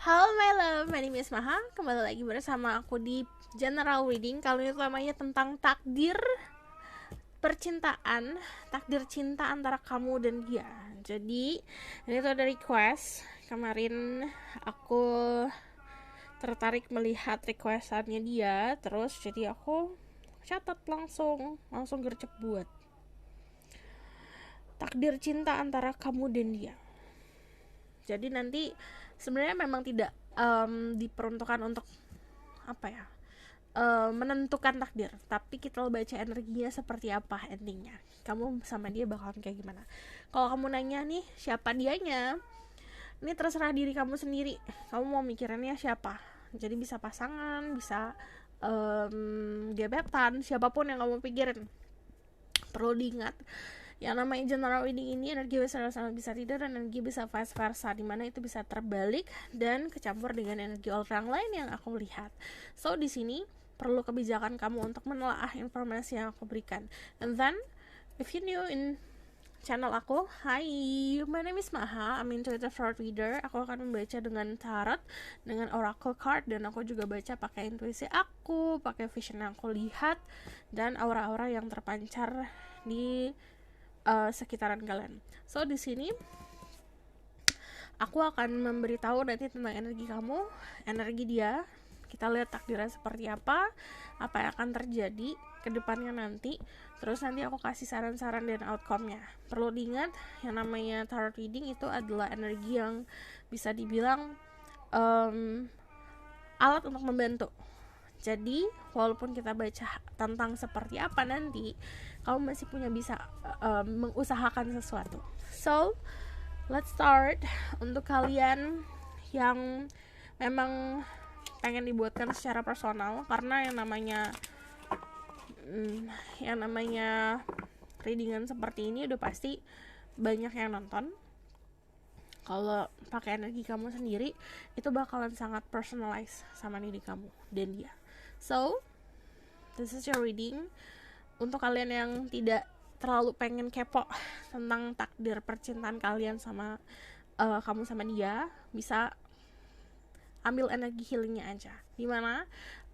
Halo my love, my name is Maha. Kembali lagi bersama aku di General Reading. Kali ini temanya tentang takdir percintaan, takdir cinta antara kamu dan dia. Jadi ini tuh ada request. Kemarin aku tertarik melihat requestannya dia, terus jadi aku catat langsung gercep buat takdir cinta antara kamu dan dia. Jadi nanti sebenarnya memang tidak diperuntukkan untuk menentukan takdir, tapi kita baca energinya seperti apa endingnya. Kamu sama dia bakalan kayak gimana. Kalau kamu nanya nih siapa dianya, ini terserah diri kamu sendiri. Kamu mau mikirinnya siapa. Jadi bisa pasangan, bisa gebetan, siapapun yang kamu pikirin. Perlu diingat, yang namanya general reading ini energi bisa tidak dan energi bisa vice versa, dimana itu bisa terbalik dan kecampur dengan energi orang lain yang aku lihat. So di sini perlu kebijakan kamu untuk menelaah informasi yang aku berikan. And then if you new in channel aku, hi, my name is Maha, I'm intuitive tarot reader. Aku akan membaca dengan tarot, dengan oracle card, dan aku juga baca pakai intuisi aku, pakai vision yang aku lihat, dan aura-aura yang terpancar di sekitaran kalian. So di sini aku akan memberitahu nanti tentang energi kamu, energi dia. Kita lihat takdirnya seperti apa yang akan terjadi ke depannya nanti. Terus nanti aku kasih saran-saran dan outcome-nya. Perlu diingat, yang namanya tarot reading itu adalah energi yang bisa dibilang alat untuk membantu. Jadi walaupun kita baca tentang seperti apa nanti, kamu masih punya bisa mengusahakan sesuatu. So let's start. Untuk kalian yang memang pengen dibuatkan secara personal, karena yang namanya readingan seperti ini udah pasti banyak yang nonton. Kalau pakai energi kamu sendiri, itu bakalan sangat personalized sama diri kamu dan dia. So this is your reading. Untuk kalian yang tidak terlalu pengen kepo tentang takdir percintaan kalian sama kamu sama dia, bisa ambil energi healingnya aja. Dimana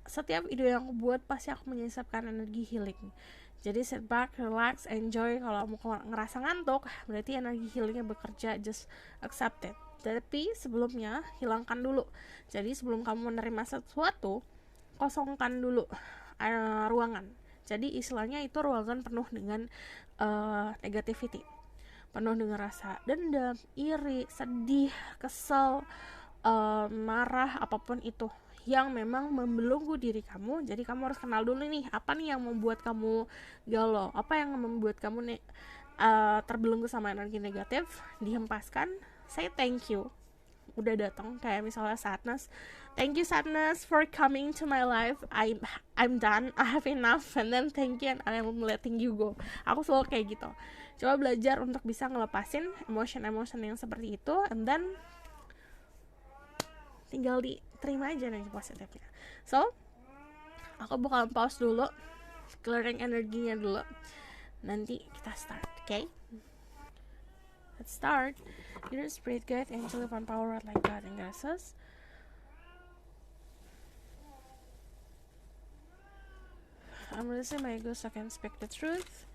setiap video yang aku buat pasti aku menyisipkan energi healing. Jadi sit back, relax, enjoy. Kalau mau ngerasa ngantuk, berarti energi healingnya bekerja, just accept it. Tapi sebelumnya hilangkan dulu. Jadi sebelum kamu menerima sesuatu, kosongkan dulu ruangan. Jadi istilahnya itu ruangan penuh dengan negativity, penuh dengan rasa dendam, iri, sedih, kesel, marah, apapun itu yang memang membelenggu diri kamu. Jadi kamu harus kenal dulu nih, apa nih yang membuat kamu galau, apa yang membuat kamu terbelenggu sama energi negatif. Dihempaskan, say thank you udah datang. Kayak misalnya sadness, thank you sadness for coming to my life, I'm done, I have enough, and then thank you and I'm letting you go. Aku selalu kayak gitu. Coba belajar untuk bisa ngelepasin emotion yang seperti itu, and then tinggal diterima aja energi positifnya. So aku bakal pause dulu, clearing energinya dulu, nanti kita start. Okay, let's start. Your spirit guide, angel, divine power, like God and goddesses. I'm releasing my ego so I can speak the truth.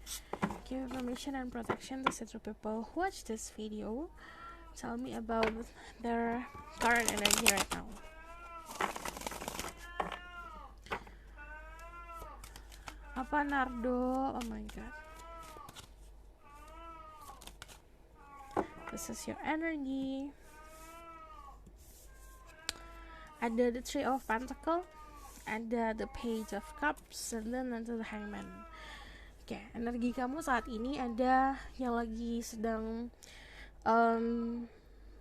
Give information and protection to set people who watch this video. Tell me about their current energy right now. Apa Nardo? Oh my god. This is your energy. Ada the Three of Pentacles, ada the Page of Cups, and then ada the Hangman. Oke, energi kamu saat ini ada yang lagi sedang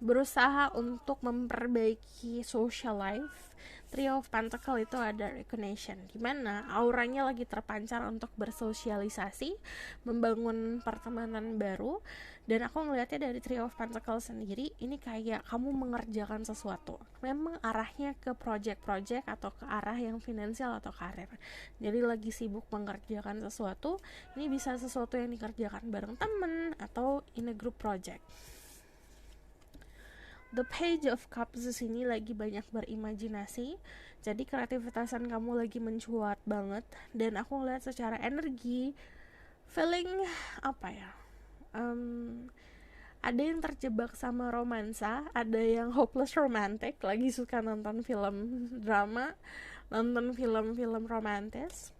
berusaha untuk memperbaiki social life. Three of Pentacles itu ada recognition, dimana auranya lagi terpancar untuk bersosialisasi, membangun pertemanan baru. Dan aku ngelihatnya dari Three of Pentacles sendiri, ini kayak kamu mengerjakan sesuatu, memang arahnya ke project atau ke arah yang finansial atau karir. Jadi lagi sibuk mengerjakan sesuatu. Ini bisa sesuatu yang dikerjakan bareng temen atau in a group project. The Page of Cups di sini lagi banyak berimajinasi, jadi kreativitasan kamu lagi mencuat banget. Dan aku ngeliat secara energi, feeling apa ya, ada yang terjebak sama romansa, ada yang hopeless romantic, lagi suka nonton film drama, nonton film-film romantis.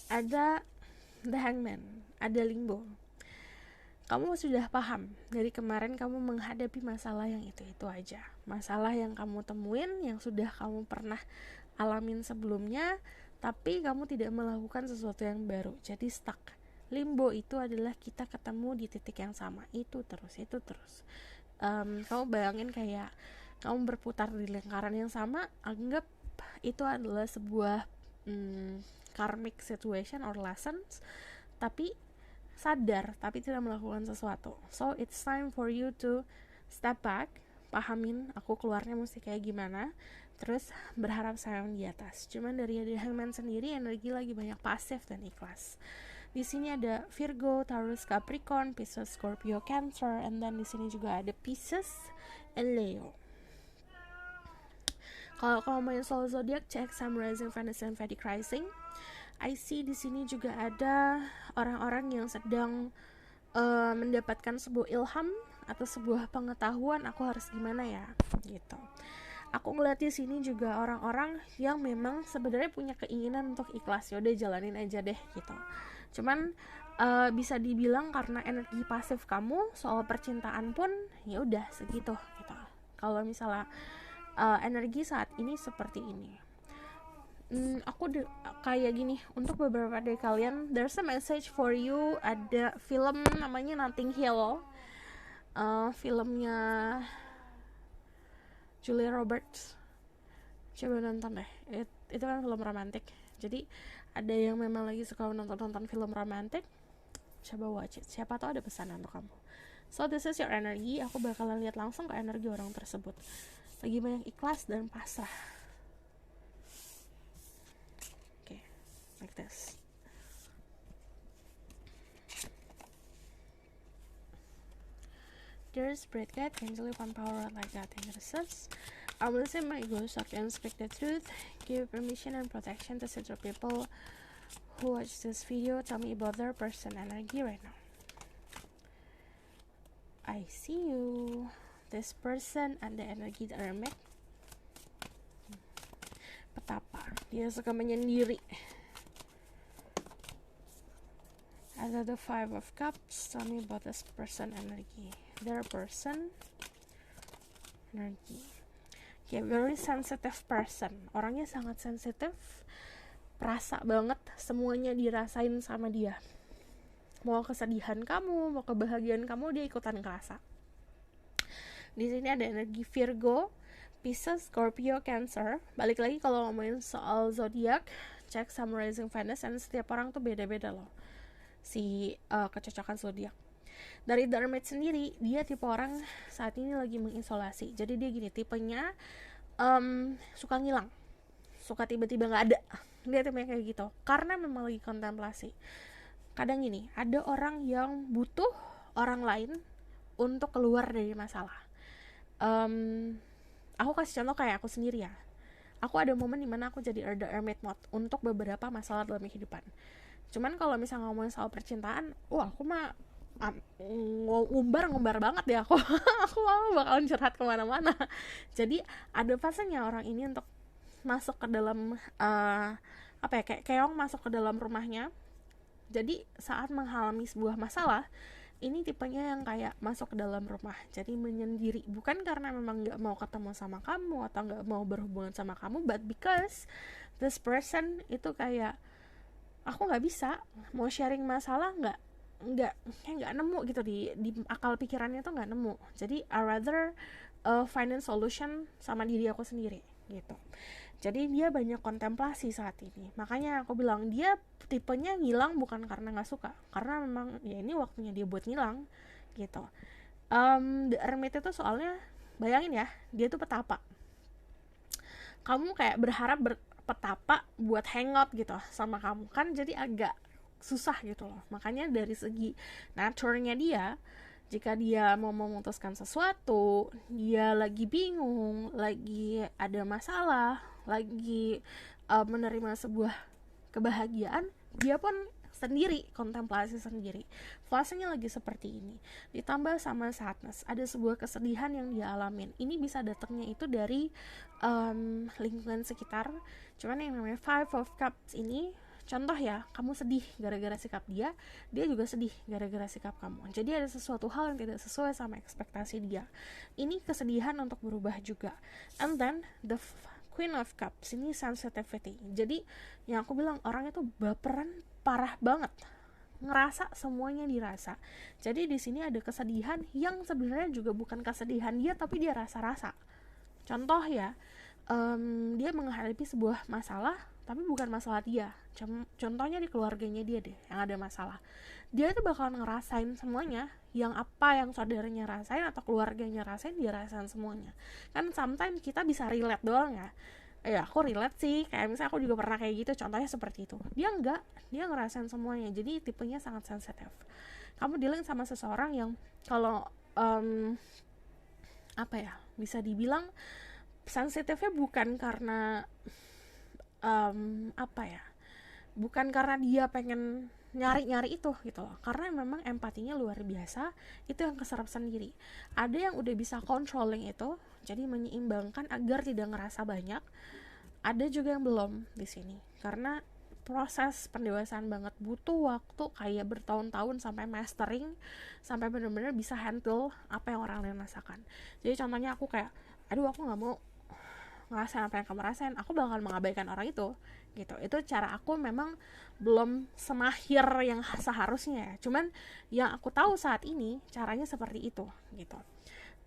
Ada The Hangman, ada Limbo. Kamu sudah paham, dari kemarin kamu menghadapi masalah yang itu-itu aja. Masalah yang kamu temuin, yang sudah kamu pernah alamin sebelumnya, tapi kamu tidak melakukan sesuatu yang baru, jadi stuck. Limbo itu adalah kita ketemu di titik yang sama, itu terus. Kamu bayangin kayak kamu berputar di lingkaran yang sama, anggap itu adalah sebuah karmic situation or lessons, tapi sadar tapi tidak melakukan sesuatu. So it's time for you to step back, pahamin aku keluarnya mesti kayak gimana, terus berharap sayang di atas. Cuman dari Hangman sendiri energi lagi banyak pasif dan ikhlas. Di sini ada Virgo, Taurus, Capricorn, Pisces, Scorpio, Cancer, and then di sini juga ada Pisces and Leo. Kalau kamu main soal zodiak, cek Sun, Rising, Venus, and Vedic Rising. I see di sini juga ada orang-orang yang sedang mendapatkan sebuah ilham atau sebuah pengetahuan, aku harus gimana ya gitu. Aku ngeliat di sini juga orang-orang yang memang sebenarnya punya keinginan untuk ikhlas, yaudah jalanin aja deh gitu. Cuman bisa dibilang karena energi pasif kamu soal percintaan pun ya udah segitu gitu. Kalau misalnya energi saat ini seperti ini, aku kayak gini, untuk beberapa dari kalian, there's a message for you. Ada film namanya Notting Hill, filmnya Julia Roberts, coba nonton deh. Itu kan film romantik, jadi ada yang memang lagi suka nonton film romantik, coba watch it, siapa tahu ada pesanan untuk kamu. So this is your energy. Aku bakalan lihat langsung ke energi orang tersebut, lagi banyak ikhlas dan pasrah. Like this. Dear Spirit Guide, angel upon power like that in research, I will say my goals so can speak the truth, give permission and protection to certain people who watch this video. Tell me about their person energy right now. I see you. This person and the energy that are met. Petapa, dia suka menyendiri. Ada the Five of Cups. Tell me about this person energy. Their person energy. Okay, very sensitive person. Orangnya sangat sensitif, perasa banget, semuanya dirasain sama dia. Mau kesedihan kamu, mau kebahagiaan kamu, dia ikutan kerasa. Di sini ada energi Virgo, Pisces, Scorpio, Cancer. Balik lagi kalau ngomongin soal zodiak, cek Sun, Rising, Venus, dan setiap orang tuh beda-beda loh si kecocokan zodiak. Dari The Hermit sendiri, dia tipe orang saat ini lagi mengisolasi. Jadi dia gini, tipenya suka ngilang, suka tiba-tiba nggak ada. Dia tipenya kayak gitu, karena memang lagi kontemplasi. Kadang gini, ada orang yang butuh orang lain untuk keluar dari masalah. Aku kasih contoh kayak aku sendiri ya. Aku ada momen dimana aku jadi The Hermit mode untuk beberapa masalah dalam kehidupan. Cuman kalau misalnya ngomongin soal percintaan, aku mah ngumbar banget ya aku. Aku mah bakalan curhat kemana-mana. Jadi ada fasenya orang ini untuk masuk ke dalam kayak keong masuk ke dalam rumahnya. Jadi saat mengalami sebuah masalah, ini tipenya yang kayak masuk ke dalam rumah, jadi menyendiri, bukan karena memang gak mau ketemu sama kamu atau gak mau berhubungan sama kamu, but because this person itu kayak, aku gak bisa mau sharing masalah, nggak nemu gitu di akal pikirannya tuh nggak nemu. Jadi I rather find a solution sama diri aku sendiri gitu. Jadi dia banyak kontemplasi saat ini. Makanya aku bilang dia tipenya ngilang bukan karena nggak suka, karena memang ya ini waktunya dia buat ngilang gitu. The Hermit itu soalnya bayangin ya, dia tuh petapa. Kamu kayak berharap petapa buat hangout gitu sama kamu kan, jadi agak susah gitu loh. Makanya dari segi nature-nya dia Jika dia mau memutuskan sesuatu, dia lagi bingung, lagi ada masalah, lagi menerima sebuah kebahagiaan, dia pun sendiri, kontemplasi sendiri. Fasenya lagi seperti ini. Ditambah sama sadness, ada sebuah kesedihan yang dia alamin. Ini bisa datangnya itu dari lingkungan sekitar. Cuman yang namanya Five of Cups ini, contoh ya, kamu sedih gara-gara sikap dia juga sedih gara-gara sikap kamu. Jadi ada sesuatu hal yang tidak sesuai sama ekspektasi dia. Ini kesedihan untuk berubah juga. And then the Queen of Cups ini sensitivity. Jadi yang aku bilang, orang itu baperan parah banget, ngerasa semuanya dirasa. Jadi di sini ada kesedihan yang sebenarnya juga bukan kesedihan dia, tapi dia rasa-rasa. Contoh ya, dia menghadapi sebuah masalah, tapi bukan masalah dia. Contohnya di keluarganya dia deh yang ada masalah. Dia tuh bakalan ngerasain semuanya, yang apa yang saudaranya rasain atau keluarganya rasain, dia rasain semuanya. Kan sometimes kita bisa relate doang ya. Aku relate sih, kayak misalnya aku juga pernah kayak gitu, contohnya seperti itu. Dia enggak, dia ngerasain semuanya, jadi tipenya sangat sensitif. Kamu dealing sama seseorang yang kalau bisa dibilang sensitifnya bukan karena bukan karena dia pengen nyari-nyari itu gitu loh, karena memang empatinya luar biasa, itu yang keserap sendiri. Ada yang udah bisa controlling itu, jadi menyeimbangkan agar tidak ngerasa banyak. Ada juga yang belum di sini, karena proses pendewasaan banget, butuh waktu kayak bertahun-tahun sampai mastering, sampai benar-benar bisa handle apa yang orang lain rasakan. Jadi contohnya aku kayak, aduh aku nggak mau ngerasain apa yang kamu rasain, aku bakal mengabaikan orang itu gitu. Itu cara aku memang belum semahir yang seharusnya ya. Cuman yang aku tahu saat ini caranya seperti itu gitu.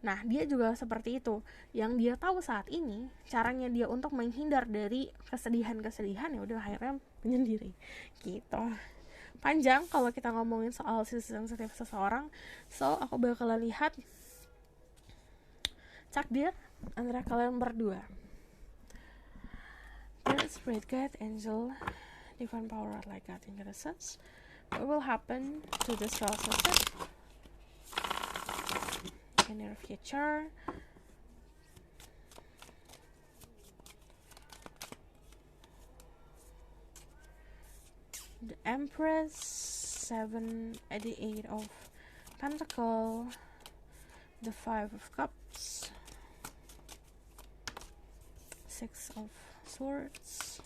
Nah, dia juga seperti itu. Yang dia tahu saat ini caranya dia untuk menghindar dari kesedihan-kesedihan, ya udah akhirnya menyendiri gitu. Panjang kalau kita ngomongin soal sisi sensitif seseorang. So, aku bakalan lihat takdir antara kalian berdua. Spirit guide, angel, divine power, like God in the sense. What will happen to this relationship in your future? The Empress, 7, the 8 of Pentacle, the 5 of Cups, 6 of Swords.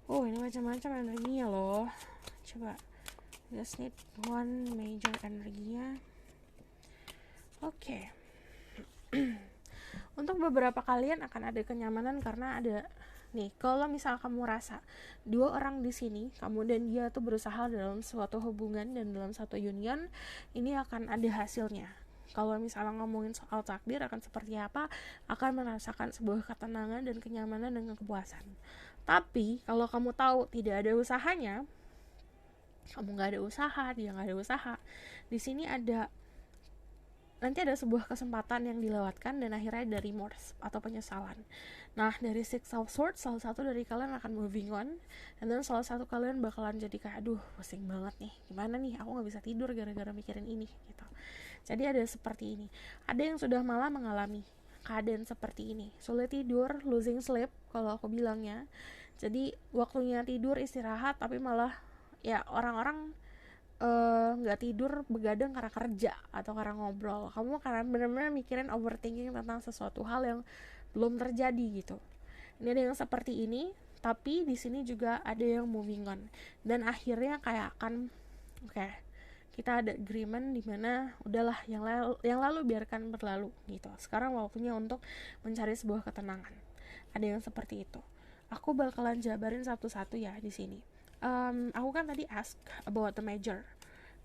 Oh, ini macam-macam energinya loh. Coba, just need one major energinya. Oke. Untuk beberapa kalian akan ada kenyamanan karena ada nih, kalau misal kamu rasa dua orang di sini, kamu dan dia tuh berusaha dalam suatu hubungan dan dalam satu union, ini akan ada hasilnya. Kalau misalnya ngomongin soal takdir akan seperti apa, akan merasakan sebuah ketenangan dan kenyamanan dengan kepuasan. Tapi kalau kamu tahu tidak ada usahanya, kamu nggak ada usaha, dia nggak ada usaha, di sini nanti ada sebuah kesempatan yang dilewatkan dan akhirnya ada remorse atau penyesalan. Nah, dari Six of Swords, salah satu dari kalian akan moving on, and then salah satu kalian bakalan jadi kayak, aduh pusing banget nih, gimana nih, aku gak bisa tidur gara-gara mikirin ini gitu. Jadi ada seperti ini. Ada yang sudah malah mengalami keadaan seperti ini, sulit tidur, losing sleep kalau aku bilangnya. Jadi waktunya tidur, istirahat, tapi malah ya orang-orang nggak tidur begadang karena kerja atau karena ngobrol. Kamu karena benar-benar mikirin, overthinking tentang sesuatu hal yang belum terjadi gitu. Ini ada yang seperti ini, tapi di sini juga ada yang moving on, dan akhirnya kayak akan kita ada agreement di mana udahlah yang lalu biarkan berlalu gitu. Sekarang waktunya untuk mencari sebuah ketenangan. Ada yang seperti itu. Aku bakalan jabarin satu-satu ya di sini. Aku kan tadi ask about the major.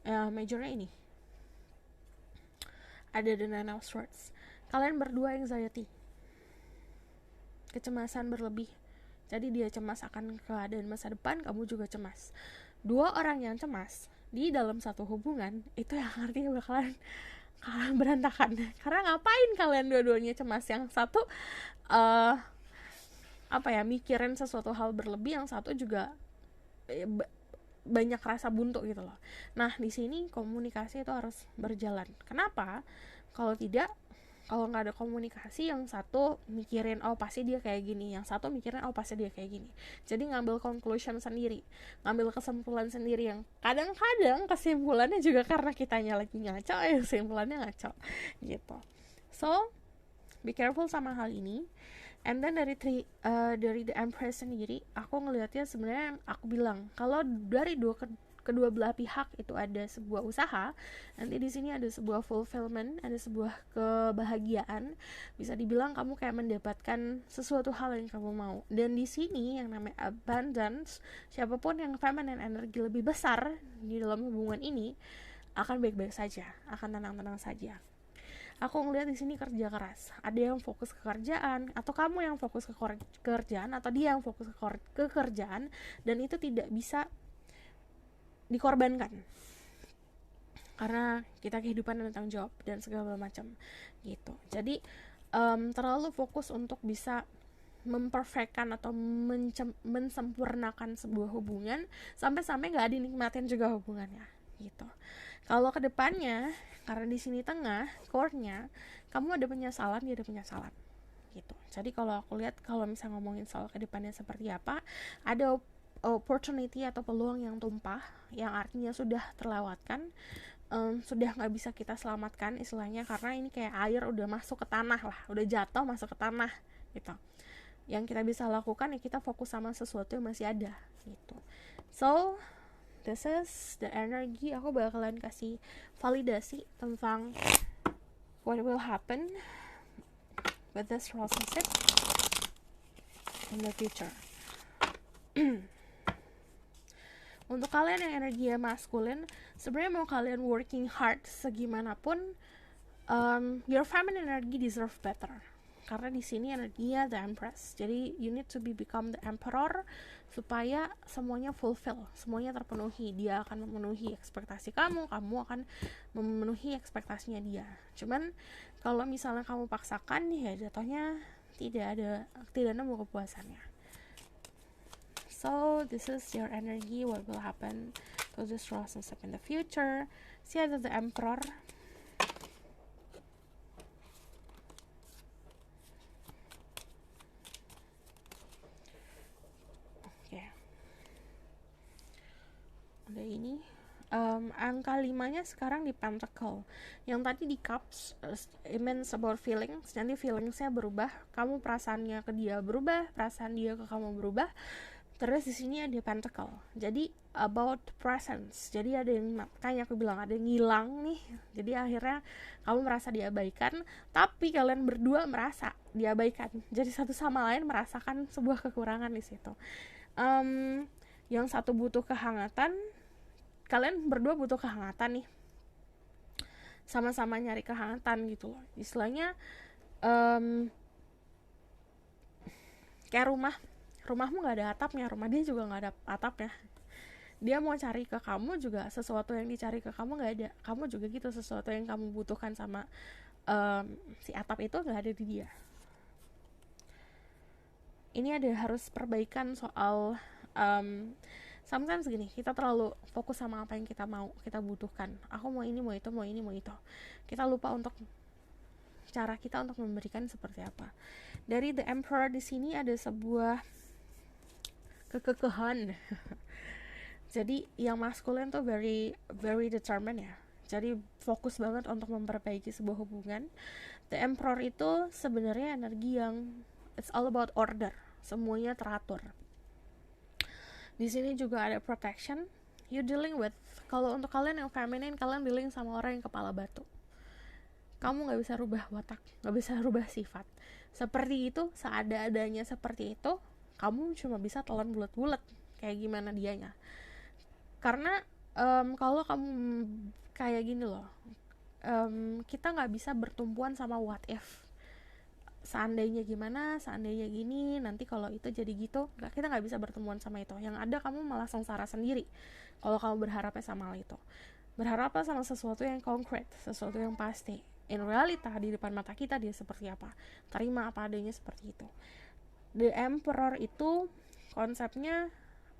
Majornya ini. Ada the Nine of Swords. Kalian berdua anxiety. Kecemasan berlebih. Jadi dia cemas akan keadaan masa depan, kamu juga cemas. Dua orang yang cemas di dalam satu hubungan, itu yang artinya bakalan berantakan. Karena ngapain kalian dua-duanya cemas? Yang satu mikirin sesuatu hal berlebih, yang satu juga banyak rasa buntu gitu loh. Nah di sini komunikasi itu harus berjalan. Kenapa? Kalau tidak, kalau nggak ada komunikasi, yang satu mikirin oh pasti dia kayak gini, yang satu mikirin oh pasti dia kayak gini, jadi ngambil conclusion sendiri, ngambil kesimpulan sendiri, yang kadang-kadang kesimpulannya juga karena kitanya lagi ngaco, kesimpulannya ngaco gitu. So be careful sama hal ini. And then dari The Empress sendiri, aku ngelihatnya sebenarnya, aku bilang kalau dari kedua belah pihak itu ada sebuah usaha, nanti di sini ada sebuah fulfillment, ada sebuah kebahagiaan, bisa dibilang kamu kayak mendapatkan sesuatu hal yang kamu mau. Dan di sini yang namanya abundance, siapapun yang feminine energi lebih besar di dalam hubungan ini akan baik-baik saja, akan tenang-tenang saja. Aku ngeliat di sini kerja keras. Ada yang fokus ke kerjaan, atau kamu yang fokus ke kerjaan, atau dia yang fokus ke kerjaan, dan itu tidak bisa dikorbankan karena kita kehidupan dan tanggung jawab dan segala macam gitu. Jadi terlalu fokus untuk bisa memperfectkan atau mensempurnakan sebuah hubungan sampai-sampai nggak dinikmatin juga hubungannya gitu. Kalau kedepannya, karena di sini tengah core-nya, kamu ada penyesalan, dia ada penyesalan gitu. Jadi kalau aku lihat, kalau misalnya ngomongin soal kedepannya seperti apa, ada opportunity atau peluang yang tumpah, yang artinya sudah terlewatkan, sudah nggak bisa kita selamatkan istilahnya, karena ini kayak air udah masuk ke tanah lah, udah jatuh masuk ke tanah gitu. Yang kita bisa lakukan ya kita fokus sama sesuatu yang masih ada gitu. So this is the energy. Aku bakalan kasih validasi tentang what will happen with this relationship in the future. Untuk kalian yang energinya maskulin, sebenarnya mau kalian working hard segimanapun, your feminine energy deserve better. Karena di sini energinya the Empress. Jadi you need to become the emperor supaya semuanya fulfill, semuanya terpenuhi. Dia akan memenuhi ekspektasi kamu, kamu akan memenuhi ekspektasinya dia. Cuman kalau misalnya kamu paksakan, ya jatuhnya tidak nemu kepuasannya. So this is your energy, what will happen to this relationship in the future. See ada the Emperor. Oke. Ada ini. Angka 5-nya sekarang di Pentacle. Yang tadi di Cups, it means about feelings. Nanti feelingsnya berubah. Kamu perasaannya ke dia berubah, perasaan dia ke kamu berubah. Terus di sini ada Pentacle. Jadi about presence. Jadi ada yang, makanya aku bilang ada yang ngilang nih. Jadi akhirnya kamu merasa diabaikan, tapi kalian berdua merasa diabaikan. Jadi satu sama lain merasakan sebuah kekurangan di situ. Yang satu butuh kehangatan, kalian berdua butuh kehangatan nih. Sama-sama nyari kehangatan gitu loh. Istilahnya kayak rumahmu gak ada atapnya, rumah dia juga gak ada atapnya. Dia mau cari ke kamu juga, sesuatu yang dicari ke kamu gak ada. Kamu juga gitu, sesuatu yang kamu butuhkan sama si atap itu gak ada di dia. Ini ada harus perbaikan soal sometimes gini, kita terlalu fokus sama apa yang kita mau, kita butuhkan. Aku mau ini, mau itu, mau ini, mau itu. Kita lupa untuk cara kita untuk memberikan seperti apa. Dari The Emperor di sini ada sebuah kekekehan. Jadi yang maskulin tuh very very determined ya. Jadi fokus banget untuk memperbaiki sebuah hubungan. The Emperor itu sebenarnya energi yang it's all about order. Semuanya teratur. Di sini juga ada protection. You dealing with, kalau untuk kalian yang feminine, kalian dealing sama orang yang kepala batu. Kamu gak bisa rubah watak, gak bisa rubah sifat. Seperti itu, seada-adanya seperti itu, kamu cuma bisa telan bulat-bulat kayak gimana dianya. Karena kalau kamu kayak gini loh, kita gak bisa bertumpuan sama what if. Seandainya gimana, seandainya gini, nanti kalau itu jadi gitu, kita gak bisa bertumpuan sama itu. Yang ada kamu malah sengsara sendiri kalau kamu berharapnya sama hal itu. Berharapnya sama sesuatu yang concrete, sesuatu yang pasti. In realita, di depan mata kita dia seperti apa, terima apa adanya seperti itu. The Emperor itu konsepnya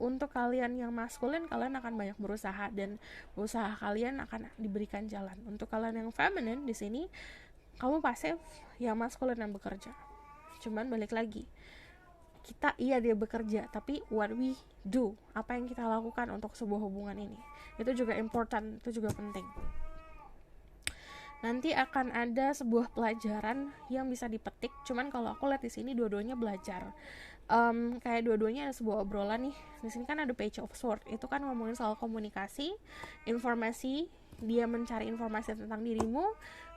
untuk kalian yang maskulin, kalian akan banyak berusaha dan usaha kalian akan diberikan jalan. Untuk kalian yang feminine, di sini kamu pasif, yang maskulin yang bekerja. Cuman balik lagi, kita dia bekerja, tapi what we do, apa yang kita lakukan untuk sebuah hubungan ini, itu juga important, itu juga penting. Nanti akan ada sebuah pelajaran yang bisa dipetik. Cuman kalau aku lihat di sini dua-duanya belajar. Kayak dua-duanya ada sebuah obrolan nih. Di sini kan ada page of sword. Itu kan ngomongin soal komunikasi, informasi. Dia mencari informasi tentang dirimu,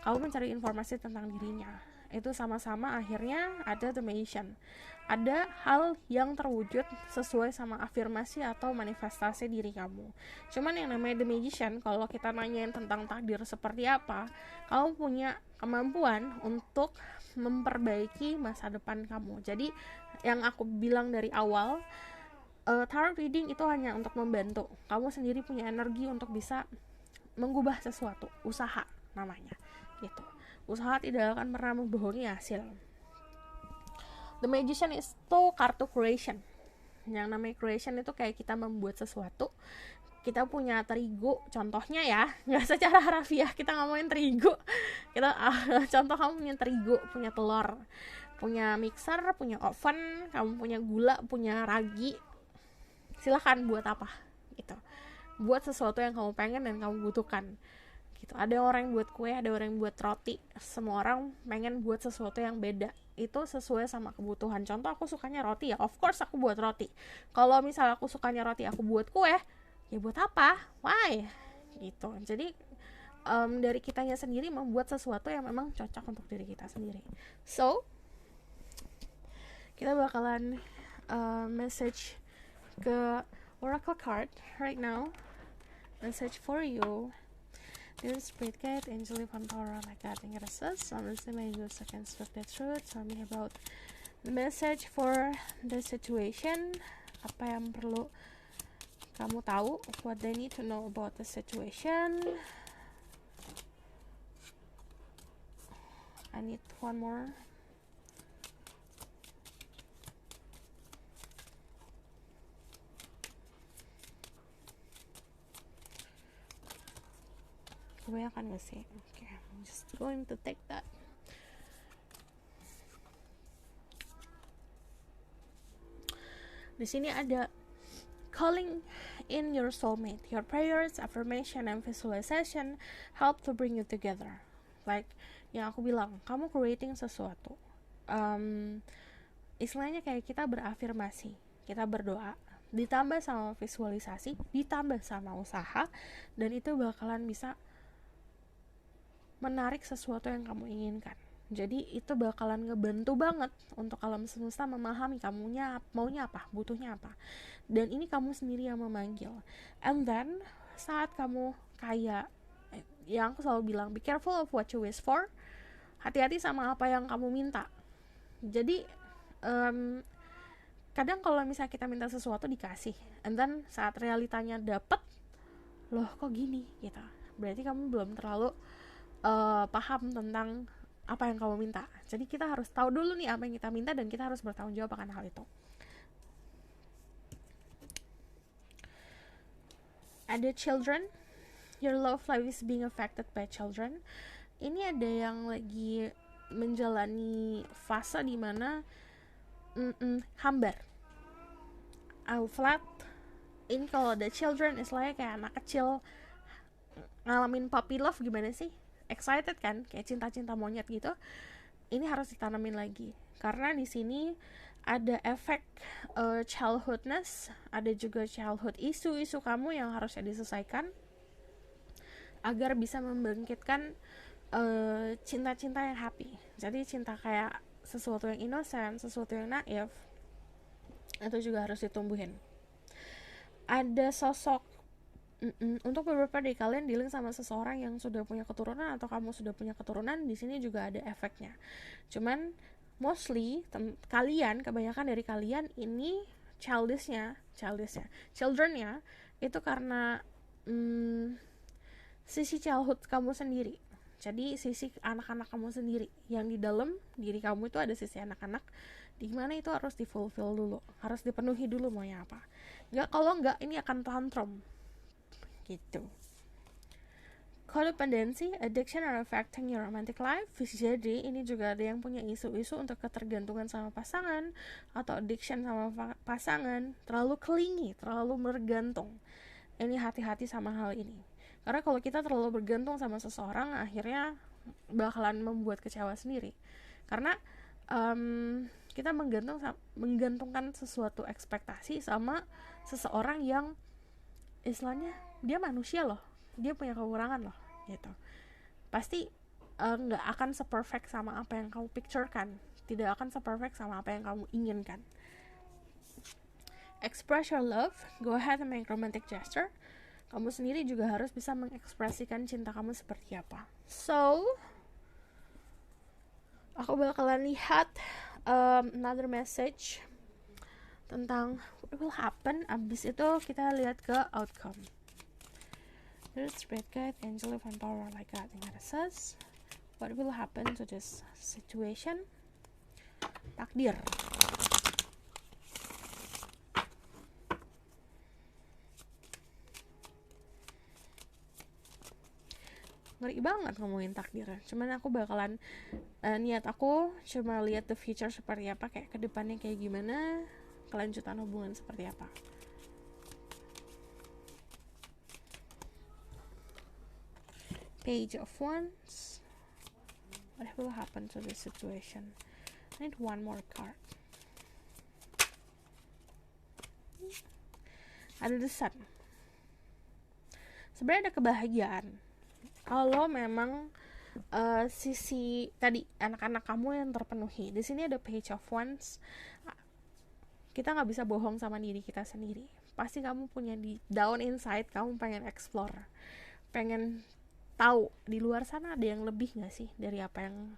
kamu mencari informasi tentang dirinya. Itu sama-sama akhirnya ada the magician. Ada hal yang terwujud sesuai sama afirmasi atau manifestasi diri kamu. Cuman yang namanya the magician, kalau kita nanyain tentang takdir seperti apa, kamu punya kemampuan untuk memperbaiki masa depan kamu. Jadi yang aku bilang dari awal, tarot reading itu hanya untuk membantu. Kamu sendiri punya energi untuk bisa mengubah sesuatu, usaha namanya gitu. Usaha tidak akan pernah membohongi hasil. The magician itu kartu creation. Yang namanya creation itu kayak kita membuat sesuatu. Kita punya terigu, contohnya ya, nggak secara harafiah kita ngomongin terigu. Kita contoh, kamu punya terigu, punya telur, punya mixer, punya oven, kamu punya gula, punya ragi. Silakan buat apa gitu. Buat sesuatu yang kamu pengen dan kamu butuhkan gitu. Ada orang yang buat kue, ada orang yang buat roti. Semua orang pengen buat sesuatu yang beda. Itu sesuai sama kebutuhan. Contoh, aku sukanya roti, ya of course aku buat roti. Kalau misal aku sukanya roti, aku buat kue, ya buat apa? Why? Gitu. Jadi dari kitanya sendiri membuat sesuatu yang memang cocok untuk diri kita sendiri. So, kita bakalan message ke Oracle card right now. Message for you. Dear Spirit Guide, Angel Pandora, my guiding recess. Honestly, may you second speak the truth. Tell me about the message for the situation. Apa yang perlu kamu tahu? What they need to know about the situation. I need one more. Kebanyakan gak sih? Okay, I'm just going to take that. Di sini ada calling in your soulmate. Your prayers, affirmation, and visualization help to bring you together. Like yang aku bilang, kamu creating sesuatu. Istilahnya kayak kita berafirmasi, kita berdoa, ditambah sama visualisasi, ditambah sama usaha, dan itu bakalan bisa menarik sesuatu yang kamu inginkan. Jadi itu bakalan ngebantu banget untuk alam semesta memahami kamunya maunya apa, butuhnya apa. Dan ini kamu sendiri yang memanggil. And then saat kamu kayak yang aku selalu bilang, be careful of what you wish for. Hati-hati sama apa yang kamu minta. Jadi kadang kalau misalnya kita minta sesuatu dikasih, and then saat realitanya dapet, loh kok gini gitu. Berarti kamu belum terlalu paham tentang apa yang kamu minta. Jadi kita harus tahu dulu nih apa yang kita minta dan kita harus bertanggung jawab akan hal itu. Ada children, your love life is being affected by children. Ini ada yang lagi menjalani fase dimana hambar. Flat. Ini kalau ada children, istilahnya kayak anak kecil ngalamin puppy love, gimana sih? Excited kan, kayak cinta-cinta monyet gitu. Ini harus ditanamin lagi karena di sini ada efek childhoodness, ada juga childhood isu kamu yang harusnya diselesaikan agar bisa membangkitkan cinta-cinta yang happy. Jadi cinta kayak sesuatu yang innocent, sesuatu yang naif, itu juga harus ditumbuhin. Ada sosok untuk beberapa dari kalian dealing sama seseorang yang sudah punya keturunan atau kamu sudah punya keturunan, di sini juga ada efeknya. Cuman mostly kebanyakan dari kalian ini childrennya itu karena sisi childhood kamu sendiri. Jadi sisi anak-anak kamu sendiri yang di dalam diri kamu itu ada sisi anak-anak, dimana itu harus di-fulfill dulu, harus dipenuhi dulu maunya apa. Kalau nggak ini akan tantrum gitu. Codependency, addiction are affecting your romantic life. Jadi ini juga ada yang punya isu-isu untuk ketergantungan sama pasangan atau addiction sama pasangan, terlalu clingy, terlalu bergantung. Ini hati-hati sama hal ini, karena kalau kita terlalu bergantung sama seseorang, akhirnya bakalan membuat kecewa sendiri, karena kita menggantungkan sesuatu ekspektasi sama seseorang yang istilahnya dia manusia loh, dia punya kekurangan loh gitu. Pasti nggak akan seperfect sama apa yang kamu picturekan, tidak akan seperfect sama apa yang kamu inginkan. Express your love, go ahead and make romantic gesture. Kamu sendiri juga harus bisa mengekspresikan cinta kamu seperti apa. So, aku bakalan lihat another message tentang what will happen. Abis itu kita lihat ke outcome. There's Spirit Guide, Angel, and Power like God and Goddesses. What will happen to this situation? Takdir. Ngeri banget ngomongin takdir. Cuman aku bakalan niat aku cuma lihat the future seperti apa, kayak kedepannya kayak gimana, kelanjutan hubungan seperti apa. Page of Wands. What will happen to this situation? I need one more card. Ada the Sun. Sebenarnya ada kebahagiaan kalau memang sisi tadi anak-anak kamu yang terpenuhi. Di sini ada Page of Wands. Kita nggak bisa bohong sama diri kita sendiri. Pasti kamu punya di down inside, kamu pengen explore, pengen tahu di luar sana ada yang lebih nggak sih dari apa yang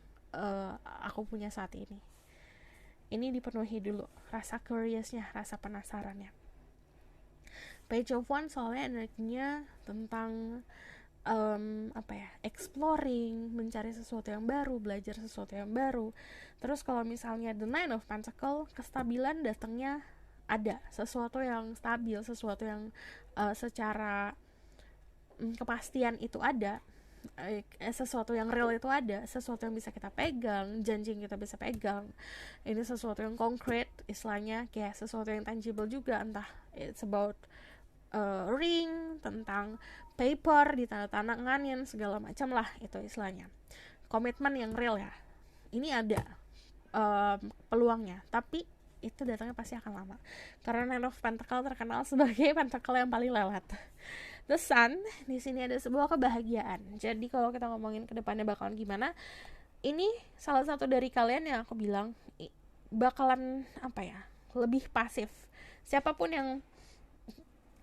aku punya saat ini. Ini dipenuhi dulu rasa curiousnya, rasa penasarannya. Page of Wands soalnya energinya tentang exploring, mencari sesuatu yang baru, belajar sesuatu yang baru. Terus kalau misalnya the Nine of Pentacles, kestabilan datangnya ada, sesuatu yang stabil, sesuatu yang secara kepastian itu ada, sesuatu yang real itu ada, sesuatu yang bisa kita pegang, janji yang kita bisa pegang. Ini sesuatu yang konkret, istilahnya kayak sesuatu yang tangible juga, entah it's about ring, tentang paper ditandatanganin segala macam lah, itu istilahnya komitmen yang real ya. Ini ada peluangnya, tapi itu datangnya pasti akan lama, karena Nine of Pentacles terkenal sebagai pentacle yang paling lewat. The Sun di sini ada sebuah kebahagiaan. Jadi kalau kita ngomongin ke depannya bakalan gimana, ini salah satu dari kalian yang aku bilang bakalan lebih pasif. Siapapun yang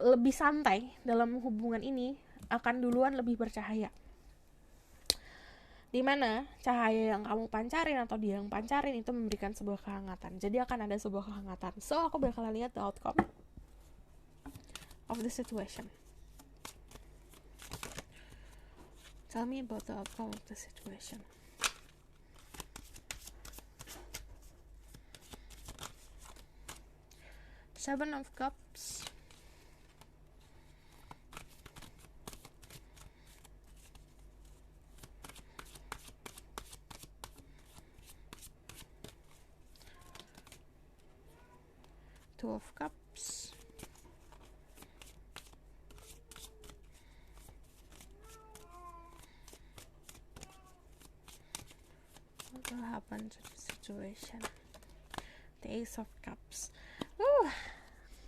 lebih santai dalam hubungan ini akan duluan lebih bercahaya, dimana cahaya yang kamu pancarin atau dia yang pancarin itu memberikan sebuah kehangatan. Jadi akan ada sebuah kehangatan. So aku bakalan lihat the outcome of the situation. Tell me about the outcome of the situation. Seven of Cups. Two of Cups. What will happen to the situation? The Ace of Cups.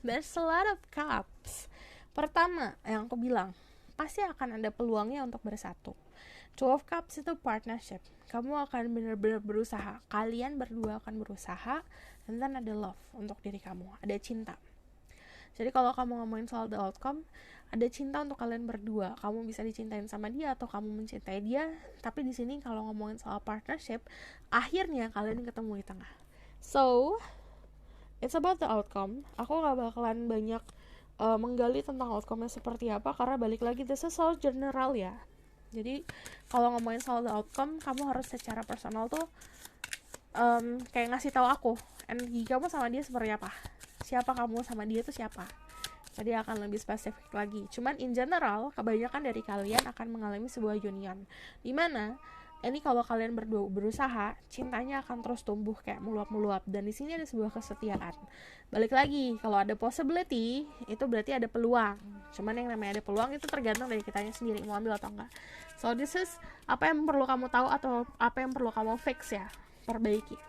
There's a lot of cups. Pertama, yang aku bilang, pasti akan ada peluangnya untuk bersatu. Two of Cups itu partnership. Kamu akan benar-benar berusaha. Kalian berdua akan berusaha. Dan then ada love untuk diri kamu. Ada cinta. Jadi kalau kamu ngomongin soal the outcome, ada cinta untuk kalian berdua. Kamu bisa dicintain sama dia atau kamu mencintai dia. Tapi di sini kalau ngomongin soal partnership, akhirnya kalian ketemu di tengah. So, it's about the outcome. Aku gak bakalan banyak menggali tentang outcome-nya seperti apa, karena balik lagi this is so general ya. Jadi kalau ngomongin soal the outcome, kamu harus secara personal tuh kayak ngasih tahu aku energi kamu sama dia seperti apa, siapa kamu sama dia itu siapa. Tadi akan lebih spesifik lagi. Cuman in general, kebanyakan dari kalian akan mengalami sebuah union, dimana ini kalau kalian berdua berusaha, cintanya akan terus tumbuh kayak meluap-meluap. Dan di sini ada sebuah kesetiaan. Balik lagi, kalau ada possibility, itu berarti ada peluang. Cuman yang namanya ada peluang itu tergantung dari kitanya sendiri, mau ambil atau enggak. So this is apa yang perlu kamu tahu atau apa yang perlu kamu fix ya, perbaiki.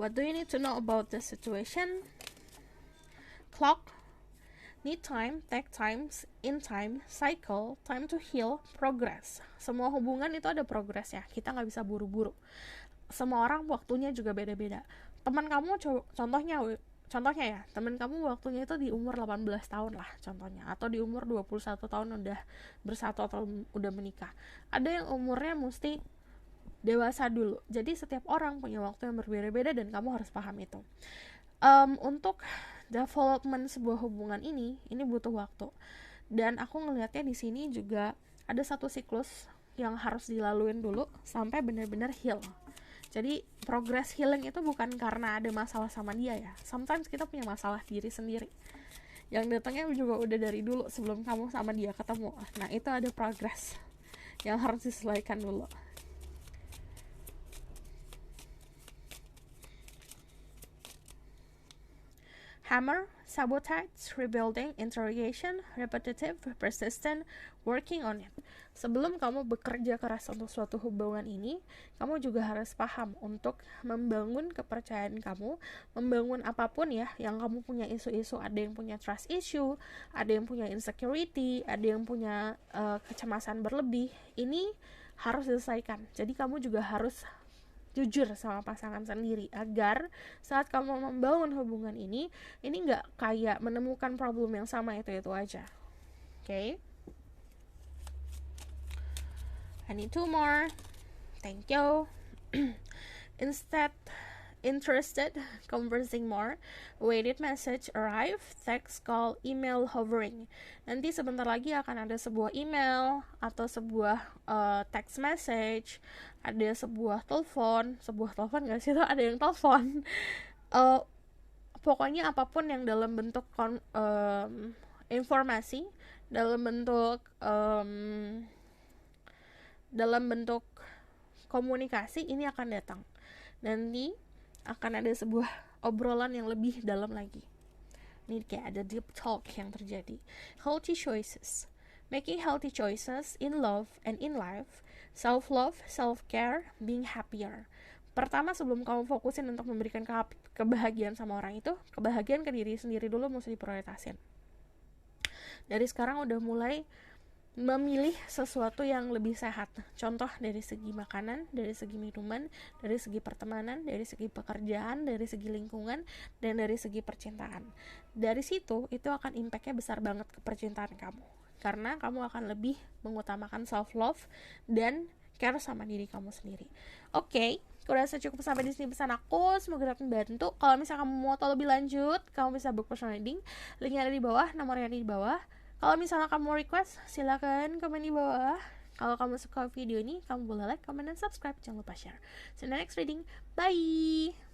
What do you need to know about the situation? Clock, need time, take times, in time, cycle, time to heal, progress. Semua hubungan itu ada progress ya, kita nggak bisa buru-buru. Semua orang waktunya juga beda-beda. Teman kamu contohnya ya, teman kamu waktunya itu di umur 18 tahun lah contohnya, atau di umur 21 tahun udah bersatu atau udah menikah. Ada yang umurnya mesti dewasa dulu. Jadi setiap orang punya waktu yang berbeda-beda dan kamu harus paham itu. Untuk development sebuah hubungan ini butuh waktu. Dan aku ngelihatnya di sini juga ada satu siklus yang harus dilaluin dulu sampai benar-benar heal. Jadi progress healing itu bukan karena ada masalah sama dia ya. Sometimes kita punya masalah diri sendiri yang datangnya juga udah dari dulu sebelum kamu sama dia ketemu. Nah, itu ada progress yang harus diselesaikan dulu. Hammer, sabotage, rebuilding, interrogation, repetitive, persistent, working on it. Sebelum kamu bekerja keras untuk suatu hubungan ini, kamu juga harus paham untuk membangun kepercayaan kamu, membangun apapun ya, yang kamu punya isu-isu, ada yang punya trust issue, ada yang punya insecurity, ada yang punya kecemasan berlebih, ini harus diselesaikan. Jadi kamu juga harus jujur sama pasangan sendiri agar saat kamu membangun hubungan ini nggak kayak menemukan problem yang sama itu aja. Okay? I need 2 more. Thank you. Instead, interested, conversing more, waited message arrive, text, call, email, hovering. Nanti sebentar lagi akan ada sebuah email atau sebuah text message, ada sebuah telepon nggak sih, itu ada yang telepon. Pokoknya apapun yang dalam bentuk informasi, dalam bentuk komunikasi ini akan datang. Nanti akan ada sebuah obrolan yang lebih dalam lagi. Ini kayak ada deep talk yang terjadi. Healthy choices. Making healthy choices in love and in life. Self-love, self-care, being happier. Pertama, sebelum kamu fokusin untuk memberikan kebahagiaan sama orang itu, kebahagiaan ke diri sendiri dulu mesti diprioritasin. Dari sekarang udah mulai memilih sesuatu yang lebih sehat. Contoh dari segi makanan, dari segi minuman, dari segi pertemanan, dari segi pekerjaan, dari segi lingkungan, dan dari segi percintaan. Dari situ, itu akan impact-nya besar banget ke percintaan kamu. Karena kamu akan lebih mengutamakan self-love dan care sama diri kamu sendiri. Oke, aku rasa cukup sampai di sini pesan aku. Semoga dapat membantu. Kalau misalnya kamu mau tahu lebih lanjut, kamu bisa book personal reading. Linknya ada di bawah, nomornya ada di bawah. Kalau misalnya kamu request, silakan komen di bawah. Kalau kamu suka video ini, kamu boleh like, comment, dan subscribe. Jangan lupa share. See you in the next reading. Bye!